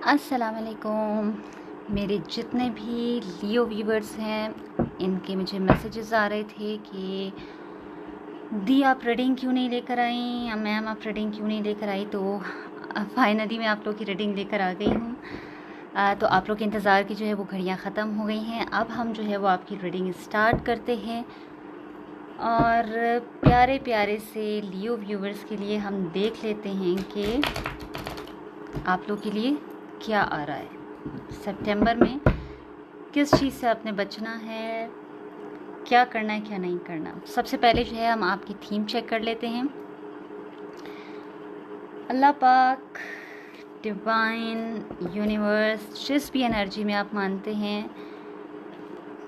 अस्सलाम वालेकुम। मेरे जितने भी लियो व्यूवर्स हैं इनके मुझे मैसेजेस आ रहे थे कि दी आप रीडिंग क्यों नहीं लेकर आई, या मैम आप रीडिंग क्यों नहीं लेकर आई। तो फाइनली मैं आप लोग की रीडिंग लेकर आ गई हूँ। तो आप लोग के इंतज़ार की जो है वो घड़ियाँ ख़त्म हो गई हैं। अब हम जो है वो आपकी रीडिंग स्टार्ट करते हैं और प्यारे प्यारे से लियो व्यूवर्स के लिए हम देख लेते हैं कि आप लोग के लिए क्या आ रहा है। सितंबर में किस चीज़ से आपने बचना है, क्या करना है, क्या नहीं करना। सबसे पहले जो है हम आपकी थीम चेक कर लेते हैं। अल्लाह पाक, डिवाइन, यूनिवर्स, जिस भी एनर्जी में आप मानते हैं,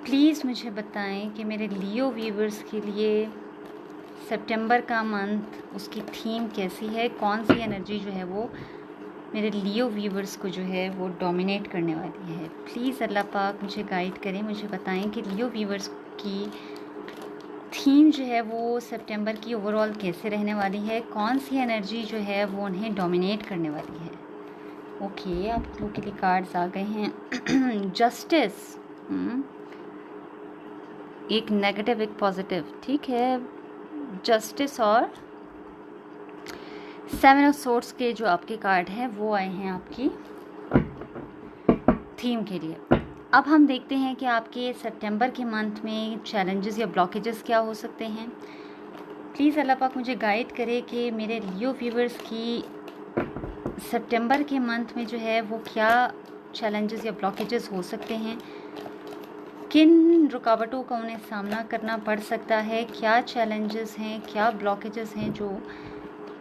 प्लीज़ मुझे बताएं कि मेरे लियो व्यूवर्स के लिए सितंबर का मंथ, उसकी थीम कैसी है, कौन सी एनर्जी जो है वो मेरे लियो व्यूवर्स को जो है वो डोमिनेट करने वाली है। प्लीज़ अल्लाह पाक मुझे गाइड करें, मुझे बताएं कि लियो व्यूवर्स की थीम जो है वो सितंबर की ओवरऑल कैसे रहने वाली है, कौन सी एनर्जी जो है वो उन्हें डोमिनेट करने वाली है। ओके, आप लोग के लिए कार्ड्स आ गए हैं। जस्टिस, एक नेगेटिव एक पॉजिटिव, ठीक है। जस्टिस और 7 ऑफ सोर्ड्स के जो आपके कार्ड हैं वो आए हैं आपकी थीम के लिए। अब हम देखते हैं कि आपके सितंबर के मंथ में चैलेंजेस या ब्लॉकेजेस क्या हो सकते हैं। प्लीज़ अल्लाह पाक मुझे गाइड करे कि मेरे लियो व्यूवर्स की सितंबर के मंथ में जो है वो क्या चैलेंजेस या ब्लॉकेजेस हो सकते हैं, किन रुकावटों का उन्हें सामना करना पड़ सकता है, क्या चैलेंजेस हैं, क्या ब्लॉकेजेस हैं जो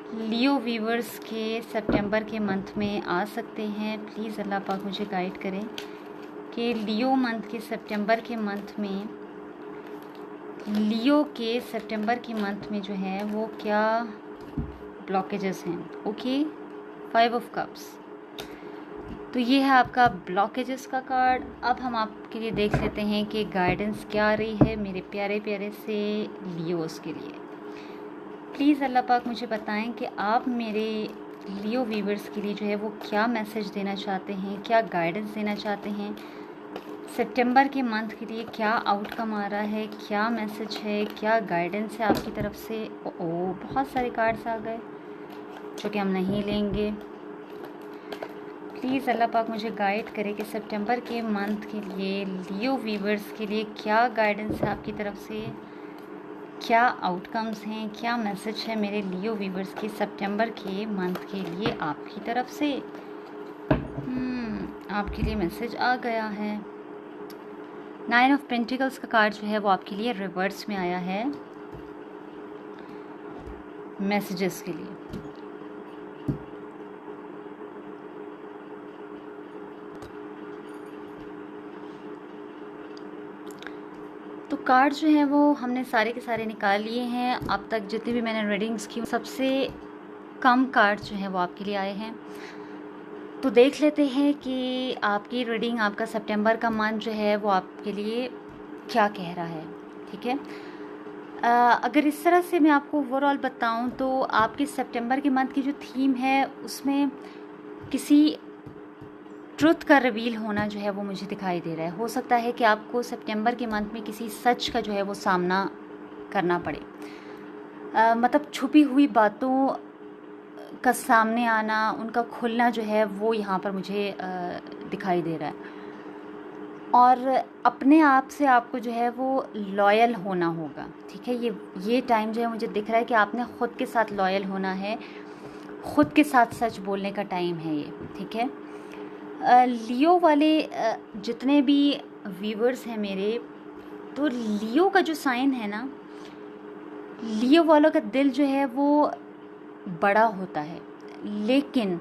लियो व्यूवर्स के सितंबर के मंथ में आ सकते हैं। प्लीज़ अल्लाह पाक मुझे गाइड करें कि लियो मंथ के सितंबर के मंथ में, लियो के सितंबर के मंथ में जो है वो क्या ब्लॉकेजेस हैं। ओके, 5 ऑफ कप्स, तो ये है आपका ब्लॉकेजेस का कार्ड। अब हम आपके लिए देख लेते हैं कि गाइडेंस क्या आ रही है मेरे प्यारे प्यारे से लियोस के लिए। प्लीज़ अल्लाह पाक मुझे बताएं कि आप मेरे लियो व्यूवर्स के लिए जो है वो क्या मैसेज देना चाहते हैं, क्या गाइडेंस देना चाहते हैं। सितंबर के मंथ के लिए क्या आउटकम आ रहा है, क्या मैसेज है, क्या गाइडेंस है आपकी तरफ से। बहुत सारे कार्ड्स आ गए जो कि हम नहीं लेंगे। प्लीज़ अल्लाह पाक मुझे गाइड करे कि सितंबर के मंथ के लिए लियो व्यूवर्स के लिए क्या गाइडेंस है आपकी तरफ से, क्या आउटकम्स हैं, क्या मैसेज है मेरे लियो व्यूवर्स के सितंबर के मंथ के लिए आपकी तरफ से। आपके लिए मैसेज आ गया है। 9 ऑफ पेंटिकल्स का कार्ड जो है वो आपके लिए रिवर्स में आया है मैसेजेस के लिए। तो कार्ड जो है वो हमने सारे के सारे निकाल लिए हैं। अब तक जितनी भी मैंने रीडिंग्स की सबसे कम कार्ड जो है वो आपके लिए आए हैं। तो देख लेते हैं कि आपकी रीडिंग, आपका सितंबर का मंथ जो है वो आपके लिए क्या कह रहा है, ठीक है। अगर इस तरह से मैं आपको ओवरऑल बताऊं तो आपके सितंबर के मंथ की जो थीम है उसमें किसी ट्रुथ का रिवील होना जो है वो मुझे दिखाई दे रहा है। हो सकता है कि आपको सितंबर के मंथ में किसी सच का जो है वो सामना करना पड़े। मतलब छुपी हुई बातों का सामने आना, उनका खुलना जो है वो यहाँ पर मुझे दिखाई दे रहा है। और अपने आप से आपको जो है वो लॉयल होना होगा, ठीक है। ये टाइम जो है मुझे दिख रहा है कि आपने ख़ुद के साथ लॉयल होना है, ख़ुद के साथ सच बोलने का टाइम है ये, ठीक है। लियो वाले जितने भी व्यूवर्स हैं मेरे, तो लियो का जो साइन है ना, लियो वालों का दिल जो है वो बड़ा होता है, लेकिन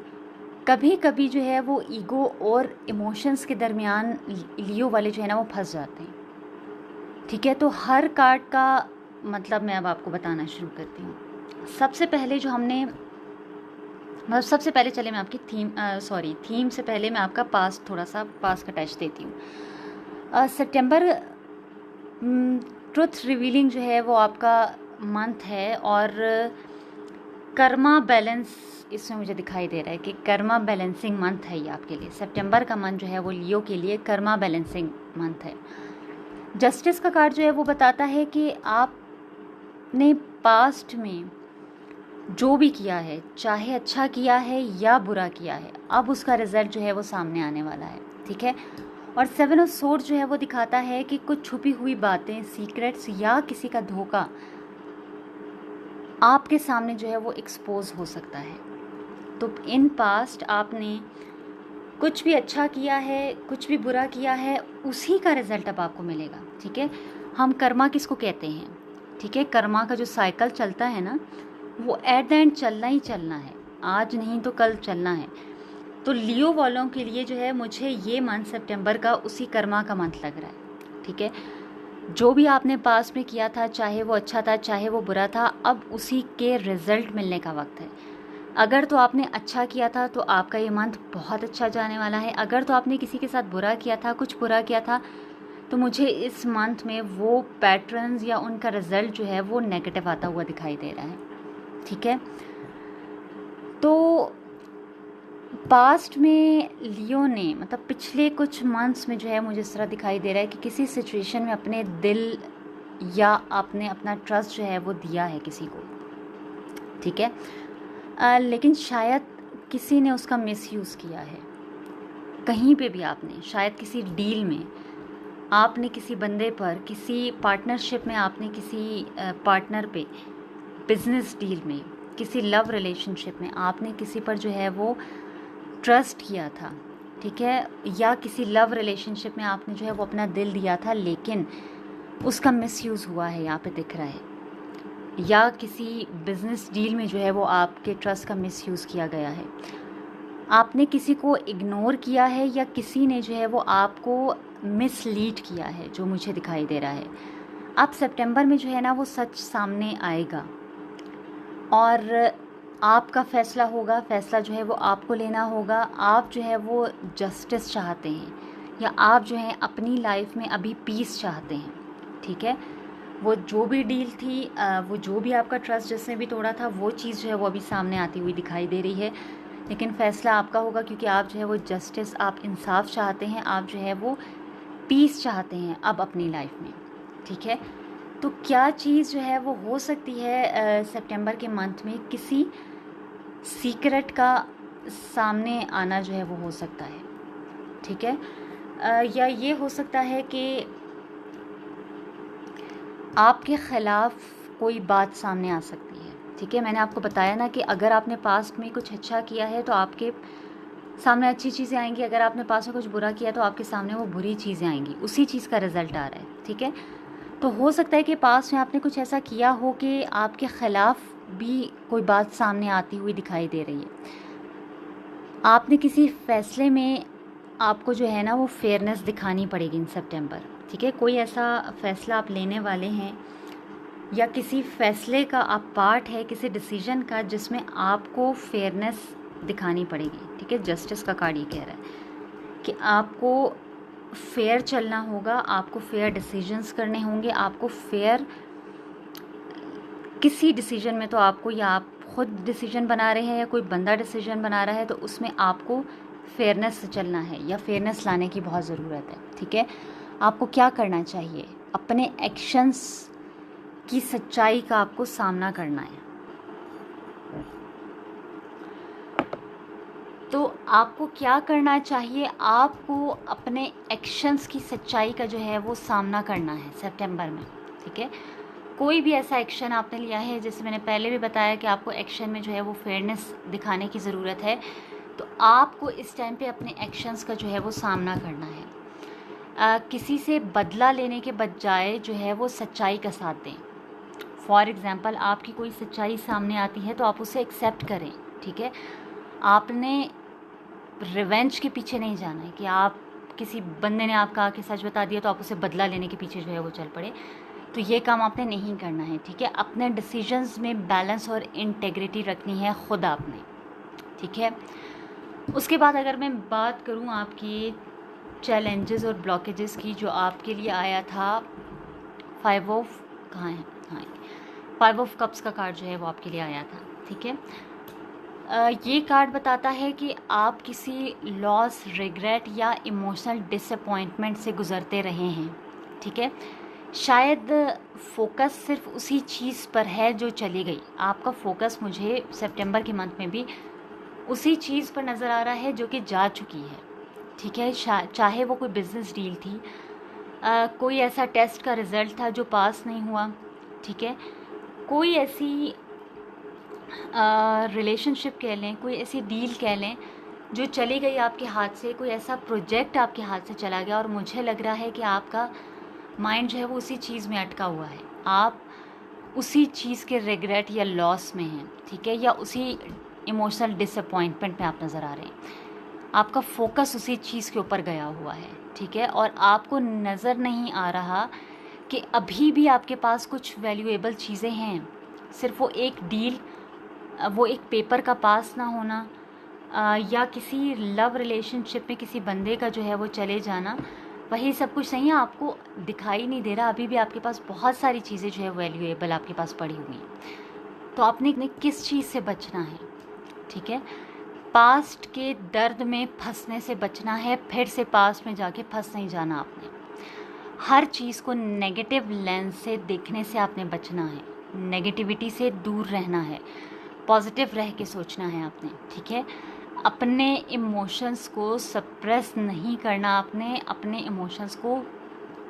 कभी कभी जो है वो ईगो और इमोशंस के दरमियान लियो वाले जो है ना वो फंस जाते हैं, ठीक है। तो हर कार्ड का मतलब मैं अब आपको बताना शुरू करती हूँ। सबसे पहले जो हमने, मतलब सबसे पहले चले मैं आपकी थीम से पहले मैं आपका पास्ट, थोड़ा सा पास्ट का टच देती हूँ। सितंबर ट्रुथ रिवीलिंग जो है वो आपका मंथ है, और कर्मा बैलेंस इसमें मुझे दिखाई दे रहा है कि कर्मा बैलेंसिंग मंथ है ये आपके लिए। सितंबर का मंथ जो है वो लियो के लिए कर्मा बैलेंसिंग मंथ है। जस्टिस का कार्ड जो है वो बताता है कि आपने पास्ट में जो भी किया है, चाहे अच्छा किया है या बुरा किया है, अब उसका रिजल्ट जो है वो सामने आने वाला है, ठीक है। और 7 ऑफ सोर्ड जो है वो दिखाता है कि कुछ छुपी हुई बातें, सीक्रेट्स या किसी का धोखा आपके सामने जो है वो एक्सपोज हो सकता है। तो इन पास्ट आपने कुछ भी अच्छा किया है, कुछ भी बुरा किया है, उसी का रिजल्ट अब आपको मिलेगा, ठीक है। हम कर्मा किसको कहते हैं, ठीक है। कर्मा का जो साइकिल चलता है ना, वो एट द एंड चलना ही चलना है, आज नहीं तो कल चलना है। तो लियो वालों के लिए जो है मुझे ये मंथ सितंबर का उसी कर्मा का मंथ लग रहा है, ठीक है। जो भी आपने पास में किया था, चाहे वो अच्छा था चाहे वो बुरा था, अब उसी के रिजल्ट मिलने का वक्त है। अगर तो आपने अच्छा किया था तो आपका ये मंथ बहुत अच्छा जाने वाला है। अगर तो आपने किसी के साथ बुरा किया था, कुछ बुरा किया था, तो मुझे इस मंथ में वो पैटर्न्स या उनका रिजल्ट जो है वो नेगेटिव आता हुआ दिखाई दे रहा है, ठीक है। तो पास्ट में लियो ने, मतलब पिछले कुछ मंथ्स में जो है मुझे इस तरह दिखाई दे रहा है कि किसी सिचुएशन में अपने दिल या आपने अपना ट्रस्ट जो है वो दिया है किसी को, ठीक है। लेकिन शायद किसी ने उसका मिसयूज़ किया है। कहीं पे भी आपने, शायद किसी डील में आपने किसी बंदे पर, किसी पार्टनरशिप में आपने किसी पार्टनर पे, बिजनेस डील में, किसी लव रिलेशनशिप में आपने किसी पर जो है वो ट्रस्ट किया था, ठीक है। या किसी लव रिलेशनशिप में आपने जो है वो अपना दिल दिया था, लेकिन उसका मिसयूज़ हुआ है, यहाँ पे दिख रहा है। या किसी बिजनेस डील में जो है वो आपके ट्रस्ट का मिसयूज़ किया गया है। आपने किसी को इग्नोर किया है या किसी ने जो है वो आपको मिसलीड किया है, जो मुझे दिखाई दे रहा है। अब सितंबर में जो है ना वो सच सामने आएगा और आपका फ़ैसला होगा। फ़ैसला जो है वो आपको लेना होगा। आप जो है वो जस्टिस चाहते हैं या आप जो है अपनी लाइफ में अभी पीस चाहते हैं, ठीक है। वो जो भी डील थी, वो जो भी आपका ट्रस्ट जिसने भी तोड़ा था, वो चीज़ जो है वो अभी सामने आती हुई दिखाई दे रही है। लेकिन फ़ैसला आपका होगा, क्योंकि आप जो है वो जस्टिस, आप इंसाफ चाहते हैं, आप जो है वो पीस चाहते हैं अब अपनी लाइफ में, ठीक है। तो क्या चीज़ जो है वो हो सकती है सितंबर के मंथ में, किसी सीक्रेट का सामने आना जो है वो हो सकता है, ठीक है। या ये हो सकता है कि आपके ख़िलाफ़ कोई बात सामने आ सकती है, ठीक है। मैंने आपको बताया ना कि अगर आपने पास्ट में कुछ अच्छा किया है तो आपके सामने अच्छी चीज़ें आएंगी, अगर आपने पास्ट में कुछ बुरा किया तो आपके सामने वो बुरी चीज़ें आएंगी, उसी चीज़ का रिज़ल्ट आ रहा है, ठीक है। तो हो सकता है कि पास्ट में आपने कुछ ऐसा किया हो कि आपके ख़िलाफ़ भी कोई बात सामने आती हुई दिखाई दे रही है। आपने किसी फ़ैसले में, आपको जो है ना वो फेयरनेस दिखानी पड़ेगी इन सितंबर, ठीक है। कोई ऐसा फ़ैसला आप लेने वाले हैं या किसी फ़ैसले का आप पार्ट है, किसी डिसीजन का, जिसमें आपको फेयरनेस दिखानी पड़ेगी, ठीक है। जस्टिस का कार्ड ये कह रहा है कि आपको फेयर चलना होगा, आपको फेयर डिसीजंस करने होंगे, आपको फेयर किसी डिसीजन में, तो आपको, या आप खुद डिसीजन बना रहे हैं या कोई बंदा डिसीजन बना रहा है, तो उसमें आपको फेयरनेस से चलना है या फेयरनेस लाने की बहुत ज़रूरत है, ठीक है। आपको क्या करना चाहिए, अपने एक्शंस की सच्चाई का आपको सामना करना है। तो आपको क्या करना चाहिए, आपको अपने एक्शंस की सच्चाई का जो है वो सामना करना है सितंबर में, ठीक है। कोई भी ऐसा एक्शन आपने लिया है, जैसे मैंने पहले भी बताया कि आपको एक्शन में जो है वो फेयरनेस दिखाने की ज़रूरत है, तो आपको इस टाइम पे अपने एक्शंस का जो है वो सामना करना है। किसी से बदला लेने के बजाय जो है वो सच्चाई का साथ दें। फॉर एग्ज़ाम्पल, आपकी कोई सच्चाई सामने आती है तो आप उसे एक्सेप्ट करें, ठीक है। आपने रिवेंज के पीछे नहीं जाना है कि आप, किसी बंदे ने आपका आके सच बता दिया तो आप उसे बदला लेने के पीछे जो है वो चल पड़े, तो ये काम आपने नहीं करना है, ठीक है। अपने डिसीजंस में बैलेंस और इंटेग्रिटी रखनी है खुद आपने, ठीक है। उसके बाद अगर मैं बात करूँ आपकी चैलेंजेस और ब्लॉकेजेस की, जो आपके लिए आया था 5 ऑफ, कहाँ है, हाँ 5 ऑफ कप्स का कार्ड जो है वो आपके लिए आया था। ठीक है। ये कार्ड बताता है कि आप किसी लॉस, रिग्रेट या इमोशनल डिसअपॉइंटमेंट से गुज़रते रहे हैं। ठीक है, शायद फोकस सिर्फ उसी चीज़ पर है जो चली गई। आपका फोकस मुझे सितंबर के मंथ में भी उसी चीज़ पर नज़र आ रहा है जो कि जा चुकी है। ठीक है, चाहे वो कोई बिज़नेस डील थी, कोई ऐसा टेस्ट का रिज़ल्ट था जो पास नहीं हुआ। ठीक है, कोई ऐसी रिलेशनशिप कह लें, कोई ऐसी डील कह लें जो चली गई आपके हाथ से, कोई ऐसा प्रोजेक्ट आपके हाथ से चला गया और मुझे लग रहा है कि आपका माइंड जो है वो उसी चीज़ में अटका हुआ है। आप उसी चीज़ के रिग्रेट या लॉस में हैं। ठीक है, या उसी इमोशनल डिसअपॉइंटमेंट में आप नज़र आ रहे हैं। आपका फोकस उसी चीज़ के ऊपर गया हुआ है। ठीक है, और आपको नज़र नहीं आ रहा कि अभी भी आपके पास कुछ वैल्यूएबल चीज़ें हैं। सिर्फ वो एक डील, वो एक पेपर का पास ना होना, या किसी लव रिलेशनशिप में किसी बंदे का जो है वो चले जाना, वही सब कुछ नहीं है। आपको दिखाई नहीं दे रहा, अभी भी आपके पास बहुत सारी चीज़ें जो है वैल्यूएबल आपके पास पड़ी हुई हैं। तो आपने किस चीज़ से बचना है? ठीक है, पास्ट के दर्द में फंसने से बचना है, फिर से पास्ट में जाके फंस नहीं जाना आपने। हर चीज़ को नेगेटिव लेंस से देखने से आपने बचना है, नेगेटिविटी से दूर रहना है, पॉजिटिव रह के सोचना है आपने। ठीक है, अपने इमोशंस को सप्रेस नहीं करना आपने, अपने इमोशंस को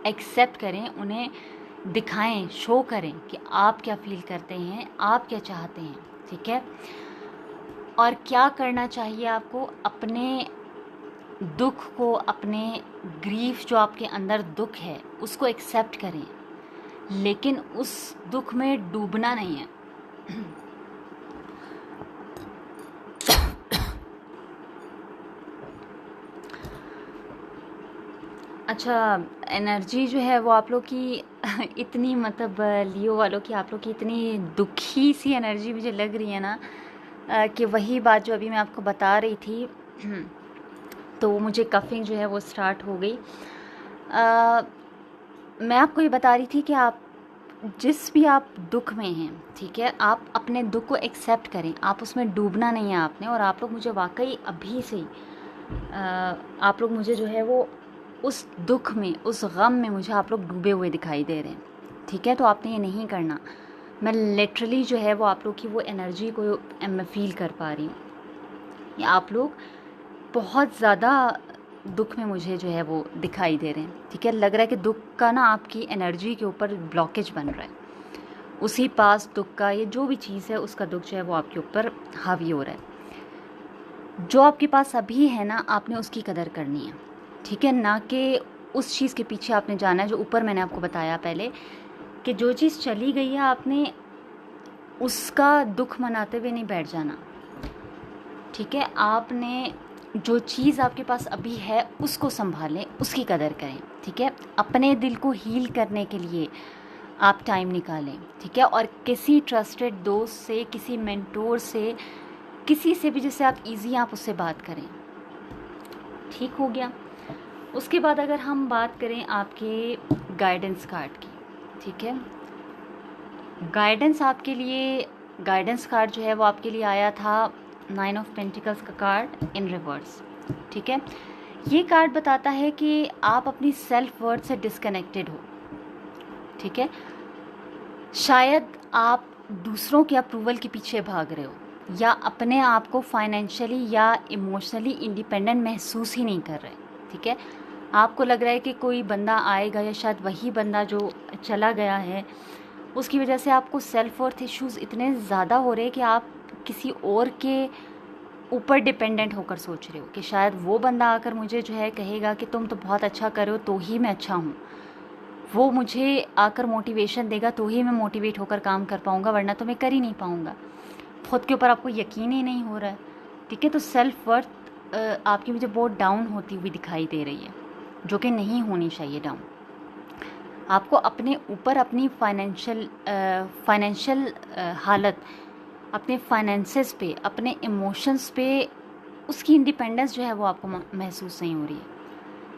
एक्सेप्ट करें, उन्हें दिखाएं, शो करें कि आप क्या फील करते हैं, आप क्या चाहते हैं। ठीक है, और क्या करना चाहिए आपको? अपने दुख को, अपने ग्रीफ जो आपके अंदर दुख है उसको एक्सेप्ट करें, लेकिन उस दुख में डूबना नहीं है। अच्छा, एनर्जी जो है वो आप लोग की इतनी, मतलब लियो वालों की, आप लोग की इतनी दुखी सी एनर्जी मुझे लग रही है ना, कि वही बात जो अभी मैं आपको बता रही थी। तो मुझे कफिंग जो है वो स्टार्ट हो गई। मैं आपको ये बता रही थी कि आप जिस भी आप दुख में हैं, ठीक है, आप अपने दुख को एक्सेप्ट करें, आप उसमें डूबना नहीं है आपने। और आप लोग मुझे वाकई अभी से ही आप लोग मुझे जो है वो उस दुख में, उस गम में मुझे आप लोग डूबे हुए दिखाई दे रहे हैं। ठीक है, तो आपने ये नहीं करना। मैं लिटरली जो है वो आप लोग की वो एनर्जी को मैं फील कर पा रही हूँ। आप लोग बहुत ज़्यादा दुख में मुझे जो है वो दिखाई दे रहे हैं। ठीक है, लग रहा है कि दुख का ना आपकी एनर्जी के ऊपर ब्लॉकेज बन रहा है। उसी पास दुख का, ये जो भी चीज़ है उसका दुख जो है वो आपके ऊपर हावी हो रहा है। जो आपके पास अभी है ना, आपने उसकी कदर करनी है। ठीक है, ना कि उस चीज़ के पीछे आपने जाना है जो ऊपर मैंने आपको बताया पहले, कि जो चीज़ चली गई है आपने उसका दुख मनाते हुए नहीं बैठ जाना। ठीक है, आपने जो चीज़ आपके पास अभी है उसको संभालें, उसकी कदर करें। ठीक है, अपने दिल को हील करने के लिए आप टाइम निकालें। ठीक है, और किसी ट्रस्टेड दोस्त से, किसी मेंटोर से, किसी से भी जिससे आप इजी आप उससे बात करें। ठीक हो गया। उसके बाद अगर हम बात करें आपके गाइडेंस कार्ड की, ठीक है, गाइडेंस आपके लिए, गाइडेंस कार्ड जो है वो आपके लिए आया था 9 ऑफ पेंटिकल्स का कार्ड इन रिवर्स। ठीक है, ये कार्ड बताता है कि आप अपनी सेल्फ वर्थ से डिस्कनेक्टेड हो। ठीक है, शायद आप दूसरों के अप्रूवल के पीछे भाग रहे हो, या अपने आप को फाइनेंशियली या इमोशनली इंडिपेंडेंट महसूस ही नहीं कर रहे। ठीक है, आपको लग रहा है कि कोई बंदा आएगा, या शायद वही बंदा जो चला गया है उसकी वजह से आपको सेल्फ वर्थ इश्यूज़ इतने ज़्यादा हो रहे हैं कि आप किसी और के ऊपर डिपेंडेंट होकर सोच रहे हो कि शायद वो बंदा आकर मुझे जो है कहेगा कि तुम तो बहुत अच्छा कर रहे हो तो ही मैं अच्छा हूँ, वो मुझे आकर मोटिवेशन देगा तो ही मैं मोटिवेट होकर काम कर पाऊँगा, वरना तो मैं कर ही नहीं पाऊँगा। खुद के ऊपर आपको यकीन ही नहीं हो रहा है। ठीक है, तो सेल्फ वर्थ आपकी मुझे बहुत डाउन होती हुई दिखाई दे रही है, जो कि नहीं होनी चाहिए डाउन। आपको अपने ऊपर, अपनी फाइनेंशियल हालत, अपने फाइनेंसेस पे, अपने इमोशंस पे उसकी इंडिपेंडेंस जो है वो आपको महसूस नहीं हो रही है।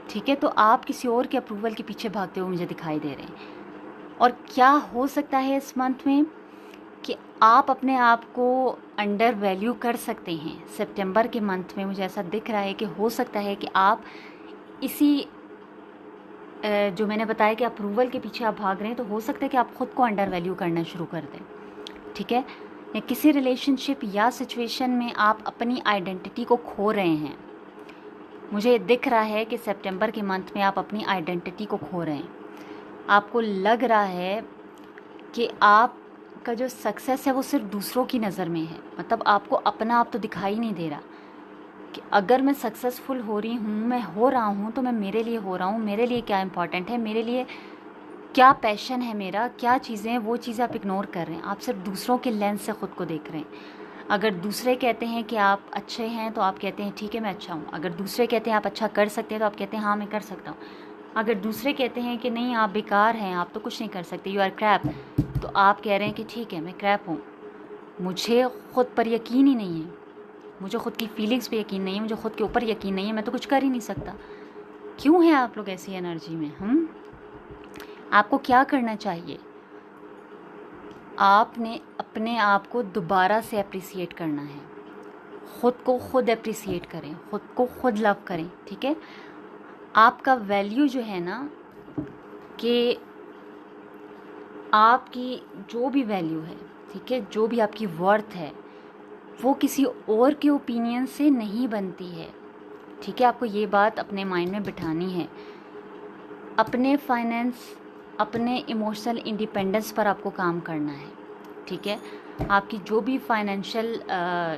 ठीक है, तो आप किसी और के अप्रूवल के पीछे भागते हुए मुझे दिखाई दे रहे हैं। और क्या हो सकता है इस मंथ में कि आप अपने आप को अंडर वैल्यू कर सकते हैं। सितंबर के मंथ में मुझे ऐसा दिख रहा है कि हो सकता है कि आप इसी जो मैंने बताया कि अप्रूवल के पीछे आप भाग रहे हैं, तो हो सकता है कि आप ख़ुद को अंडर वैल्यू करना शुरू कर दें, ठीक है। या किसी रिलेशनशिप या सिचुएशन में आप अपनी आइडेंटिटी को खो रहे हैं। मुझे दिख रहा है कि सितंबर के मंथ में आप अपनी आइडेंटिटी को खो रहे हैं। आपको लग रहा है कि आपका जो सक्सेस है वो सिर्फ दूसरों की नज़र में है, मतलब आपको अपना आप तो दिखाई नहीं दे रहा कि अगर मैं सक्सेसफुल हो रही हूँ, मैं हो रहा हूँ, तो मैं मेरे लिए हो रहा हूँ, मेरे लिए क्या इम्पॉर्टेंट है, मेरे लिए क्या पैशन है, मेरा क्या चीज़ें हैं, वो चीज़ें आप इग्नोर कर रहे हैं। आप सिर्फ दूसरों के लेंस से ख़ुद को देख रहे हैं। अगर दूसरे कहते हैं कि आप अच्छे हैं तो आप कहते हैं ठीक है मैं अच्छा हूँ। अगर दूसरे कहते हैं आप अच्छा कर सकते हैं तो आप कहते हैं हाँ मैं कर सकता हूँ। अगर दूसरे कहते हैं कि नहीं आप बेकार हैं, आप तो कुछ नहीं कर सकते, यू आर क्रैप, तो आप कह रहे हैं कि ठीक है मैं क्रैप हूँ, मुझे ख़ुद पर यकीन ही नहीं है, मुझे ख़ुद की फीलिंग्स पे यकीन नहीं है, मुझे ख़ुद के ऊपर यकीन नहीं है, मैं तो कुछ कर ही नहीं सकता। क्यों है आप लोग ऐसी एनर्जी में? आपको क्या करना चाहिए? आपने अपने आप को दोबारा से अप्रिसिएट करना है। ख़ुद को खुद अप्रिसिएट करें, ख़ुद को खुद लव करें, ठीक है। आपका वैल्यू जो है ना, कि आपकी जो भी वैल्यू है, ठीक है, जो भी आपकी वर्थ है, वो किसी और के ओपिनियन से नहीं बनती है, ठीक है। आपको ये बात अपने माइंड में बिठानी है। अपने फाइनेंस, अपने इमोशनल इंडिपेंडेंस पर आपको काम करना है, ठीक है। आपकी जो भी फाइनेंशियल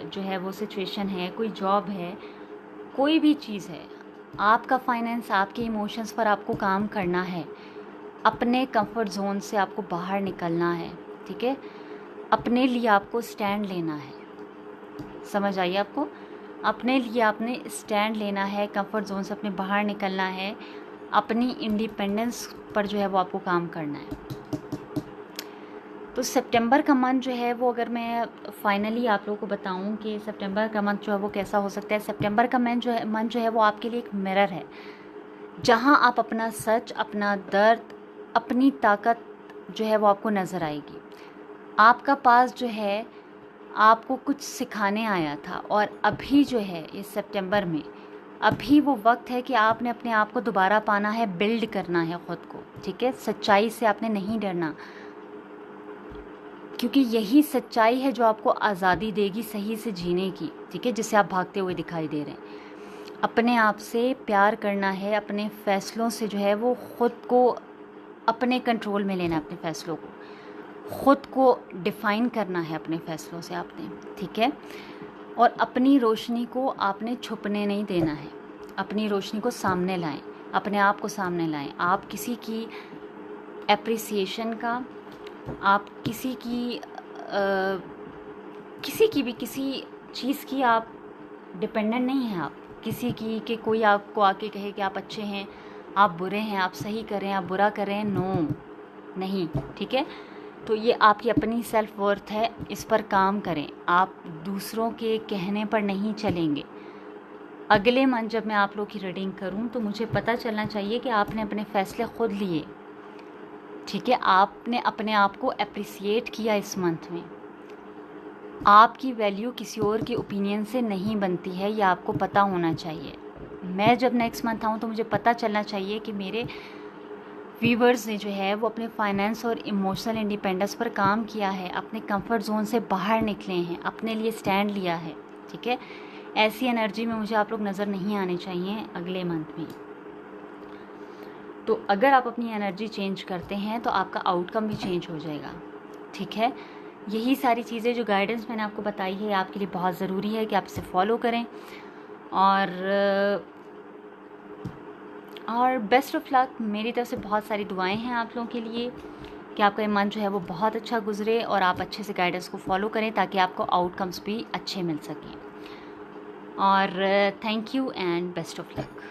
जो है वो सिचुएशन है, कोई जॉब है, कोई भी चीज़ है, आपका फाइनेंस, आपके इमोशंस पर आपको काम करना है। अपने कंफर्ट जोन से आपको बाहर निकलना है, ठीक है। अपने लिए आपको स्टैंड लेना है, समझ आइए आपको। अपने लिए आपने स्टैंड लेना है, कंफर्ट जोन से अपने बाहर निकलना है, अपनी इंडिपेंडेंस पर जो है वो आपको काम करना है। तो सितंबर का मंथ जो है वो, अगर मैं फाइनली आप लोगों को बताऊं कि सितंबर का मंथ जो है वो कैसा हो सकता है, सितंबर का मंथ जो है वो आपके लिए एक मिरर है, जहां आप अपना सच, अपना दर्द, अपनी ताकत जो है वो आपको नज़र आएगी। आपका पास जो है आपको कुछ सिखाने आया था, और अभी जो है इस सितंबर में, अभी वो वक्त है कि आपने अपने आप को दोबारा पाना है, बिल्ड करना है ख़ुद को, ठीक है। सच्चाई से आपने नहीं डरना, क्योंकि यही सच्चाई है जो आपको आज़ादी देगी सही से जीने की, ठीक है, जिससे आप भागते हुए दिखाई दे रहे हैं। अपने आप से प्यार करना है, अपने फ़ैसलों से जो है वो ख़ुद को अपने कंट्रोल में लेना है, अपने फ़ैसलों को ख़ुद को डिफ़ाइन करना है अपने फ़ैसलों से आपने, ठीक है। और अपनी रोशनी को आपने छुपने नहीं देना है, अपनी रोशनी को सामने लाएं, अपने आप को सामने लाएं। आप किसी की एप्रिसिएशन का, आप किसी किसी चीज़ की आप डिपेंडेंट नहीं हैं। आप किसी की कि कोई आपको आके कहे कि आप अच्छे हैं, आप बुरे हैं, आप सही कर रहे हैं, आप बुरा कर रहे हैं, नो, नहीं, ठीक है। तो ये आपकी अपनी सेल्फ वर्थ है, इस पर काम करें। आप दूसरों के कहने पर नहीं चलेंगे। अगले मंथ जब मैं आप लोग की रीडिंग करूं तो मुझे पता चलना चाहिए कि आपने अपने फ़ैसले खुद लिए, ठीक है। आपने अपने आप को अप्रिसिएट किया इस मंथ में। आपकी वैल्यू किसी और के ओपिनियन से नहीं बनती है, ये आपको पता होना चाहिए। मैं जब नेक्स्ट मंथ आऊँ तो मुझे पता चलना चाहिए कि मेरे व्यूवर्स ने जो है वो अपने फाइनेंस और इमोशनल इंडिपेंडेंस पर काम किया है, अपने कंफर्ट जोन से बाहर निकले हैं, अपने लिए स्टैंड लिया है, ठीक है। ऐसी एनर्जी में मुझे आप लोग नज़र नहीं आने चाहिए अगले मंथ में। तो अगर आप अपनी एनर्जी चेंज करते हैं तो आपका आउटकम भी चेंज हो जाएगा, ठीक है। यही सारी चीज़ें जो गाइडेंस मैंने आपको बताई है आपके लिए बहुत ज़रूरी है कि आप इसे फॉलो करें। और बेस्ट ऑफ लक, मेरी तरफ से बहुत सारी दुआएं हैं आप लोगों के लिए कि आपका ये मंथ जो है वो बहुत अच्छा गुजरे और आप अच्छे से गाइडेंस को फॉलो करें ताकि आपको आउटकम्स भी अच्छे मिल सकें। और thank you and best of luck.